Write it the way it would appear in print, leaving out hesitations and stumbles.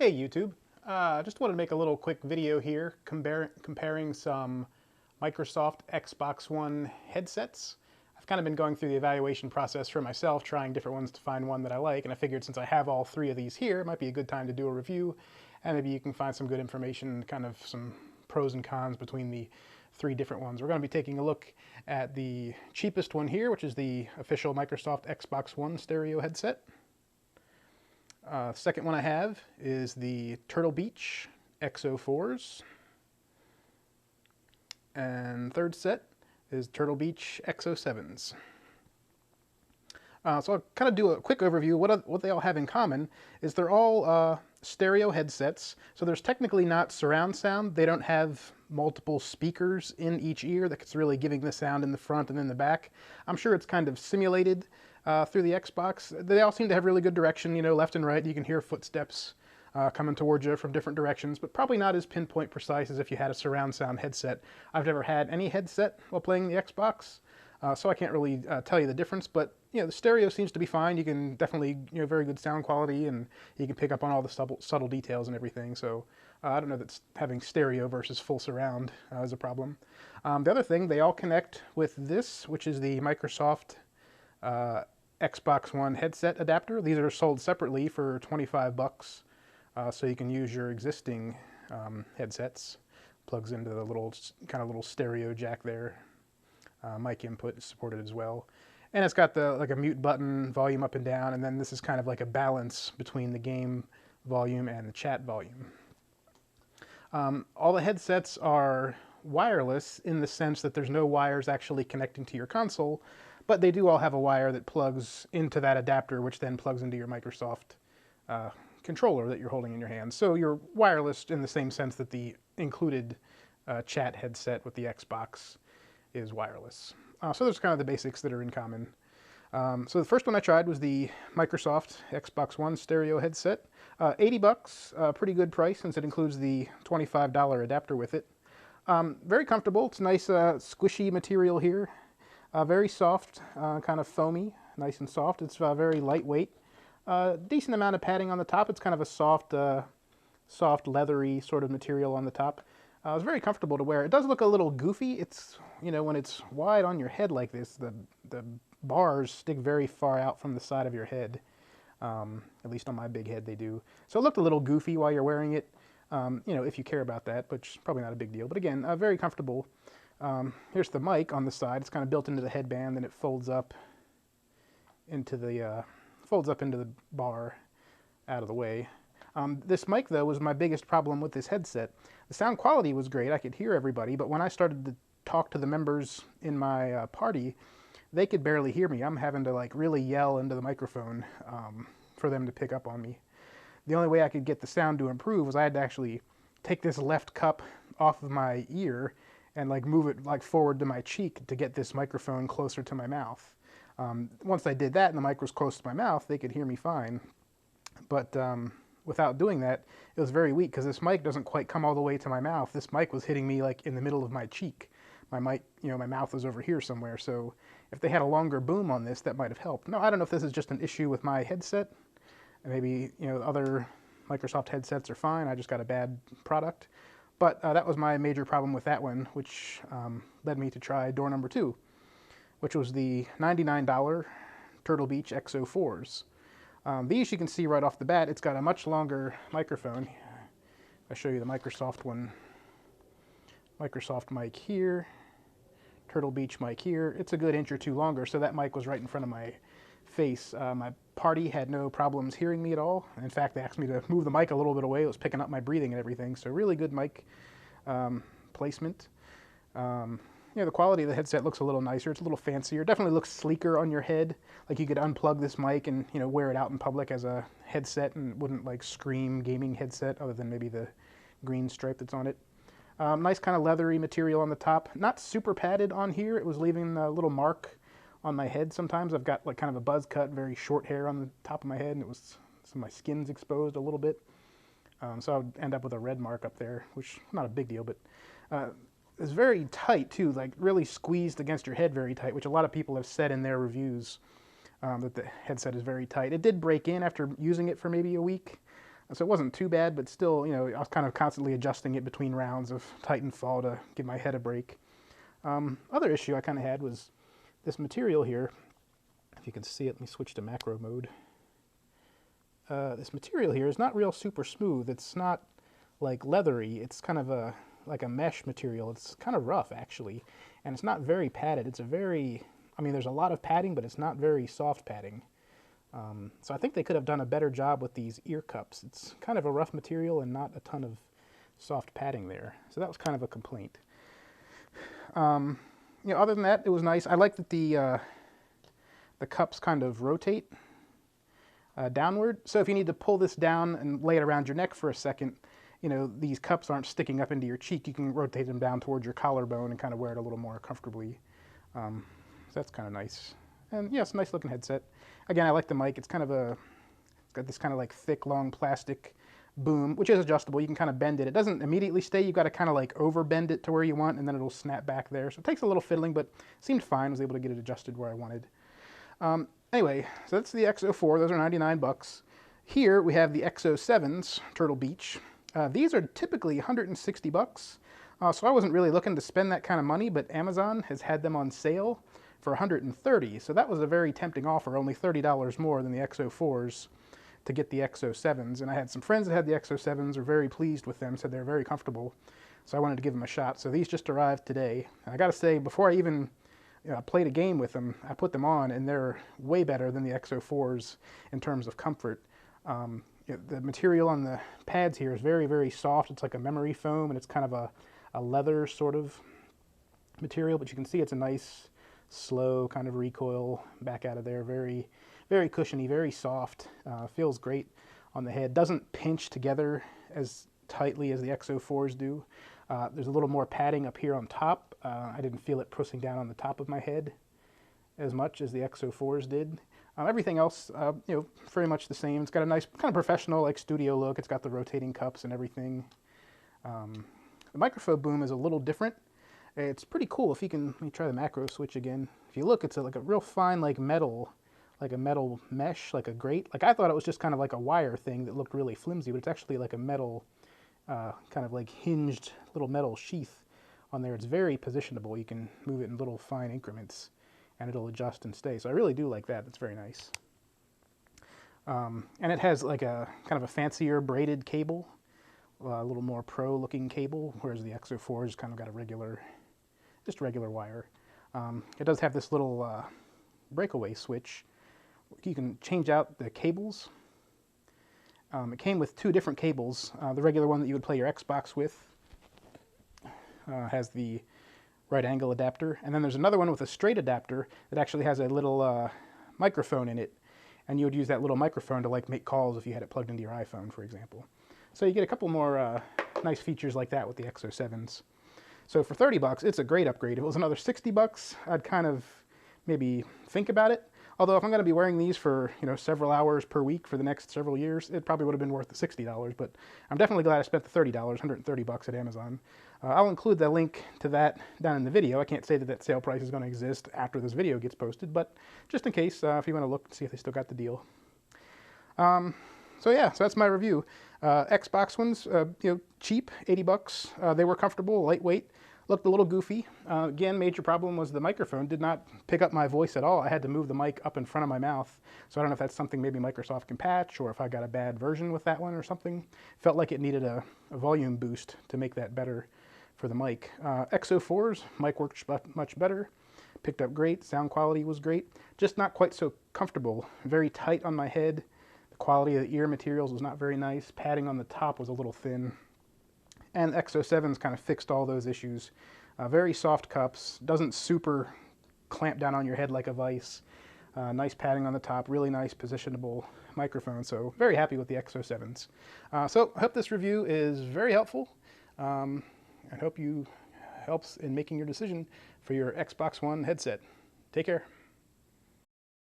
Hey YouTube, just wanted to make a little quick video here comparing some Microsoft Xbox One headsets. I've kind of been going through the evaluation process for myself, trying different ones to find one that I like, and I figured since I have all three of these here, it might be a good time to do a review, and maybe you can find some good information, kind of some pros and cons between the three different ones. We're going to be taking a look at the cheapest one here, which is the official Microsoft Xbox One stereo headset. Second one I have is the Turtle Beach X04s. And third set is Turtle Beach X07s. So I'll kind of do a quick overview. What they all have in common is they're all stereo headsets. So there's technically not surround sound. They don't have multiple speakers in each ear that's really giving the sound in the front and in the back. I'm sure it's kind of simulated through the Xbox. They all seem to have really good direction, you know, left and right. You can hear footsteps coming towards you from different directions, but probably not as pinpoint precise as if you had a surround sound headset. I've never had any headset while playing the Xbox, so I can't really tell you the difference, but you know, the stereo seems to be fine. You can definitely, you know, very good sound quality, and you can pick up on all the subtle details and everything. So I don't know that having stereo versus full surround is a problem. The other thing, they all connect with this, which is the Microsoft Xbox One headset adapter. These are sold separately for 25 bucks, so you can use your existing headsets. Plugs into the little stereo jack there. Mic input is supported as well. And it's got the a mute button, volume up and down, and then this is kind of like a balance between the game volume and the chat volume. All the headsets are wireless in the sense that there's no wires actually connecting to your console, but they do all have a wire that plugs into that adapter, which then plugs into your Microsoft controller that you're holding in your hand. So you're wireless in the same sense that the included chat headset with the Xbox is wireless. So there's kind of the basics that are in common. So the first one I tried was the Microsoft Xbox One stereo headset. 80 bucks, pretty good price since it includes the $25 adapter with it. Very comfortable. It's nice squishy material here. Very soft, kind of foamy, nice and soft. It's very lightweight. Decent amount of padding on the top. It's kind of a soft leathery sort of material on the top. It's very comfortable to wear. It does look a little goofy. It's, you know, when it's wide on your head like this, the bars stick very far out from the side of your head. At least on my big head they do. So it looked a little goofy while you're wearing it, you know, if you care about that, which is probably not a big deal. But again, very comfortable. Here's the mic on the side. It's kind of built into the headband, and it folds up into the bar out of the way. This mic, though, was my biggest problem with this headset. The sound quality was great. I could hear everybody, but when I started to talk to the members in my party, they could barely hear me. I'm having to like really yell into the microphone for them to pick up on me. The only way I could get the sound to improve was I had to actually take this left cup off of my ear and like move it like forward to my cheek to get this microphone closer to my mouth. Once I did that and the mic was close to my mouth, they could hear me fine. But without doing that, it was very weak because this mic doesn't quite come all the way to my mouth. This mic was hitting me like in the middle of my cheek. My mic, you know, my mouth was over here somewhere. So if they had a longer boom on this, that might have helped. No, I don't know if this is just an issue with my headset. Maybe, you know, other Microsoft headsets are fine. I just got a bad product. But that was my major problem with that one, which led me to try door number 2, which was the $99 Turtle Beach X04s. These you can see right off the bat, it's got a much longer microphone. I'll show you the Microsoft one. Microsoft mic here, Turtle Beach mic here. It's a good inch or two longer, so that mic was right in front of my face. My party had no problems hearing me at all. In fact, they asked me to move the mic a little bit away. It was picking up my breathing and everything, so really good mic placement. You know, the quality of the headset looks a little nicer. It's a little fancier. Definitely looks sleeker on your head. Like you could unplug this mic and, you know, wear it out in public as a headset and it wouldn't like scream gaming headset other than maybe the green stripe that's on it. Nice kind of leathery material on the top. Not super padded on here. It was leaving a little mark on my head sometimes. I've got like kind of a buzz cut, very short hair on the top of my head, and it was some of my skin's exposed a little bit. So I would end up with a red mark up there, which not a big deal, but it's very tight too, like really squeezed against your head very tight, which a lot of people have said in their reviews that the headset is very tight. It did break in after using it for maybe a week. So it wasn't too bad, but still, you know, I was kind of constantly adjusting it between rounds of Titanfall to give my head a break. Other issue I kind of had was this material here. If you can see it, let me switch to macro mode. This material here is not real super smooth. It's not like leathery. It's kind of like a mesh material. It's kind of rough actually, and it's not very padded. It's a very, I mean, there's a lot of padding, but it's not very soft padding. So I think they could have done a better job with these ear cups. It's kind of a rough material and not a ton of soft padding there. So that was kind of a complaint. You know, other than that, it was nice. I like that the cups kind of rotate downward. So if you need to pull this down and lay it around your neck for a second, you know, these cups aren't sticking up into your cheek. You can rotate them down towards your collarbone and kind of wear it a little more comfortably. So that's kind of nice. And yeah, it's a nice looking headset. Again, I like the mic. It's kind of it's got this kind of like thick, long plastic boom, which is adjustable. You can kind of bend it. It doesn't immediately stay. You've got to kind of like over bend it to where you want, and then it'll snap back there. So it takes a little fiddling, but seemed fine. I was able to get it adjusted where I wanted. Anyway, so that's the XO4. Those are 99 bucks. Here we have the XO7s, Turtle Beach. These are typically 160 bucks. So I wasn't really looking to spend that kind of money, but Amazon has had them on sale for 130. So that was a very tempting offer, only $30 more than the XO4s to get the XO7s. And I had some friends that had the XO7s, were very pleased with them, said they're very comfortable. So I wanted to give them a shot. So these just arrived today. And I got to say, before I even played a game with them, I put them on, and they're way better than the XO4s in terms of comfort. The material on the pads here is very, very soft. It's like a memory foam, and it's kind of a leather sort of material, but you can see it's a nice, slow kind of recoil back out of there. Very, very cushiony, very soft. Feels great on the head. Doesn't pinch together as tightly as the XO4s do. There's a little more padding up here on top. I didn't feel it pressing down on the top of my head as much as the XO4s did. Everything else, you know, very much the same. It's got a nice kind of professional, like studio look. It's got the rotating cups and everything. The microphone boom is a little different. It's pretty cool. If you can, let me try the macro switch again. If you look, it's like a real fine, like a metal mesh, like a grate. Like I thought it was just kind of like a wire thing that looked really flimsy, but it's actually like a metal, kind of like hinged little metal sheath on there. It's very positionable. You can move it in little fine increments, and it'll adjust and stay. So I really do like that. That's very nice. And it has like a kind of a fancier braided cable, a little more pro-looking cable, whereas the XO4 has kind of got a regular, just regular wire. It does have this little breakaway switch. You can change out the cables. It came with two different cables. The regular one that you would play your Xbox with has the right angle adapter, and then there's another one with a straight adapter that actually has a little microphone in it, and you would use that little microphone to like make calls if you had it plugged into your iPhone, for example. So you get a couple more nice features like that with the XO7s. So for 30 bucks, it's a great upgrade. If it was another 60 bucks, I'd kind of maybe think about it. Although if I'm going to be wearing these for, you know, several hours per week for the next several years, it probably would have been worth the $60. But I'm definitely glad I spent the $30, 130 bucks at Amazon. I'll include the link to that down in the video. I can't say that that sale price is going to exist after this video gets posted, but just in case, if you want to look and see if they still got the deal. So yeah, so that's my review. Xbox ones, you know, cheap, 80 bucks. They were comfortable, lightweight. Looked a little goofy. Again, major problem was the microphone did not pick up my voice at all. I had to move the mic up in front of my mouth. So I don't know if that's something maybe Microsoft can patch, or if I got a bad version with that one or something. Felt like it needed a volume boost to make that better for the mic. XO4's mic worked much better. Picked up great. Sound quality was great. Just not quite so comfortable. Very tight on my head. The quality of the ear materials was not very nice. Padding on the top was a little thin. And XO7's kind of fixed all those issues. Very soft cups, doesn't super clamp down on your head like a vice. Nice padding on the top, really nice positionable microphone. So very happy with the XO7s. So I hope this review is very helpful. I hope you helps in making your decision for your Xbox One headset. Take care.